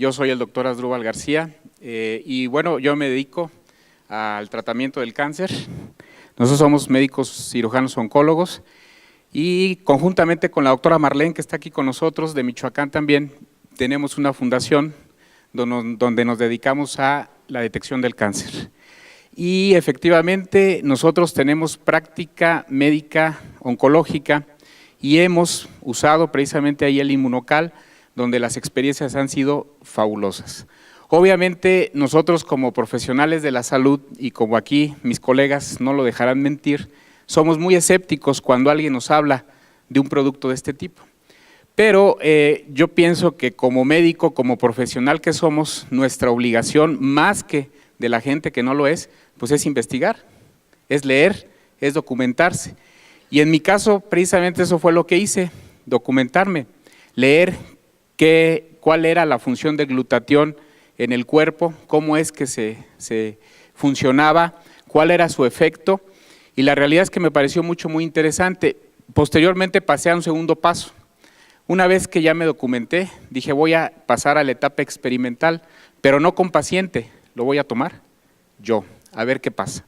Yo soy el doctor Asdrúbal García y bueno, yo me dedico al tratamiento del cáncer. Nosotros somos médicos cirujanos oncólogos y conjuntamente con la doctora Marlene, que está aquí con nosotros, de Michoacán también, tenemos una fundación donde nos dedicamos a la detección del cáncer. Y efectivamente nosotros tenemos práctica médica oncológica y hemos usado precisamente ahí el Inmunocal, donde las experiencias han sido fabulosas. Obviamente nosotros como profesionales de la salud y como aquí mis colegas no lo dejarán mentir, somos muy escépticos cuando alguien nos habla de un producto de este tipo. Pero yo pienso que como médico, como profesional que somos, nuestra obligación, más que de la gente que no lo es, pues es investigar, es leer, es documentarse. Y en mi caso, precisamente eso fue lo que hice, documentarme, leer cuál era la función del glutatión en el cuerpo, cómo es que se funcionaba, cuál era su efecto, y la realidad es que me pareció muy interesante. Posteriormente pasé a un segundo paso. Una vez que ya me documenté, dije voy a pasar a la etapa experimental, pero no con paciente, lo voy a tomar yo, a ver qué pasa.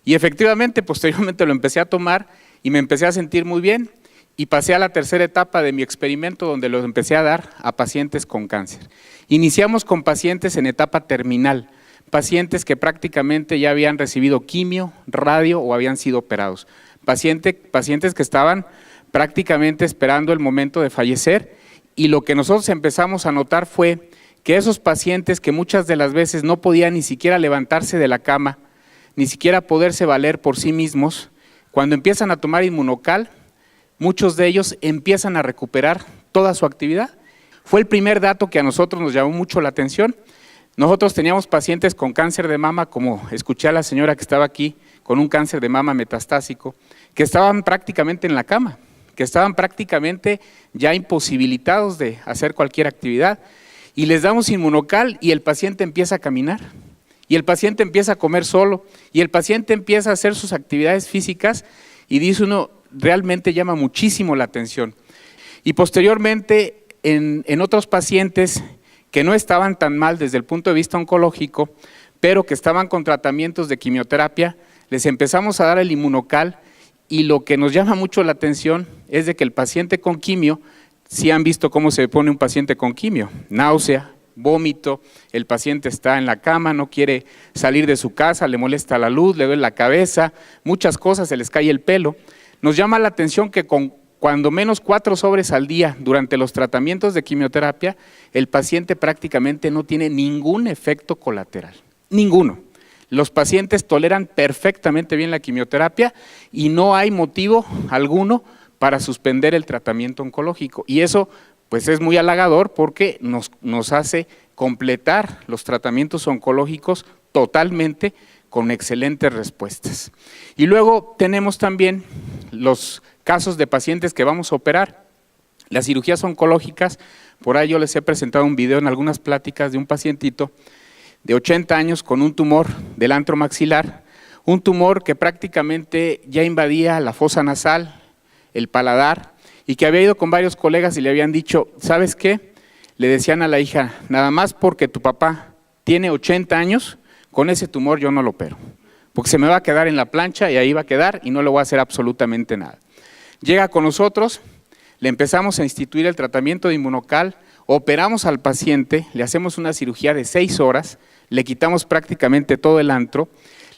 Y efectivamente, posteriormente lo empecé a tomar y me empecé a sentir muy bien y pasé a la tercera etapa de mi experimento donde lo empecé a dar a pacientes con cáncer. Iniciamos con pacientes en etapa terminal, pacientes que prácticamente ya habían recibido quimio, radio o habían sido operados, pacientes que estaban prácticamente esperando el momento de fallecer, y lo que nosotros empezamos a notar fue que esos pacientes que muchas de las veces no podían ni siquiera levantarse de la cama, ni siquiera poderse valer por sí mismos, cuando empiezan a tomar Inmunocal, muchos de ellos empiezan a recuperar toda su actividad. Fue el primer dato que a nosotros nos llamó mucho la atención. Nosotros teníamos pacientes con cáncer de mama, como escuché a la señora que estaba aquí, con un cáncer de mama metastásico, que estaban prácticamente en la cama, que estaban prácticamente ya imposibilitados de hacer cualquier actividad, y les damos Inmunocal y el paciente empieza a caminar, y el paciente empieza a comer solo, y el paciente empieza a hacer sus actividades físicas, y dice uno, realmente llama muchísimo la atención. Y posteriormente, en otros pacientes que no estaban tan mal desde el punto de vista oncológico, pero que estaban con tratamientos de quimioterapia, les empezamos a dar el Inmunocal, y lo que nos llama mucho la atención es de que el paciente con quimio, si han visto cómo se pone un paciente con quimio, náusea, vómito, el paciente está en la cama, no quiere salir de su casa, le molesta la luz, le duele la cabeza, muchas cosas, se les cae el pelo. Nos llama la atención que con cuando menos 4 sobres al día durante los tratamientos de quimioterapia, el paciente prácticamente no tiene ningún efecto colateral, ninguno. Los pacientes toleran perfectamente bien la quimioterapia y no hay motivo alguno para suspender el tratamiento oncológico. Y eso pues es muy halagador porque nos hace completar los tratamientos oncológicos totalmente con excelentes respuestas. Y luego tenemos también los casos de pacientes que vamos a operar. Las cirugías oncológicas, por ahí yo les he presentado un video en algunas pláticas de un pacientito de 80 años con un tumor del antro maxilar, un tumor que prácticamente ya invadía la fosa nasal, el paladar, y que había ido con varios colegas y le habían dicho, ¿sabes qué? Le decían a la hija, nada más porque tu papá tiene 80 años, con ese tumor yo no lo opero, porque se me va a quedar en la plancha y ahí va a quedar y no le voy a hacer absolutamente nada. Llega con nosotros, le empezamos a instituir el tratamiento de Inmunocal, operamos al paciente, le hacemos una cirugía de 6 horas, le quitamos prácticamente todo el antro,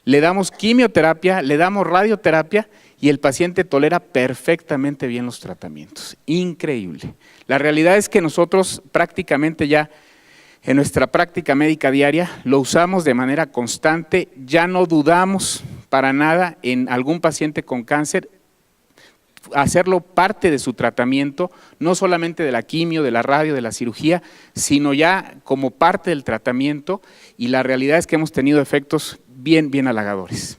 le damos quimioterapia, le damos radioterapia y el paciente tolera perfectamente bien los tratamientos. Increíble. La realidad es que nosotros prácticamente ya en nuestra práctica médica diaria lo usamos de manera constante, ya no dudamos para nada en algún paciente con cáncer, hacerlo parte de su tratamiento, no solamente de la quimio, de la radio, de la cirugía, sino ya como parte del tratamiento, y la realidad es que hemos tenido efectos bien halagadores.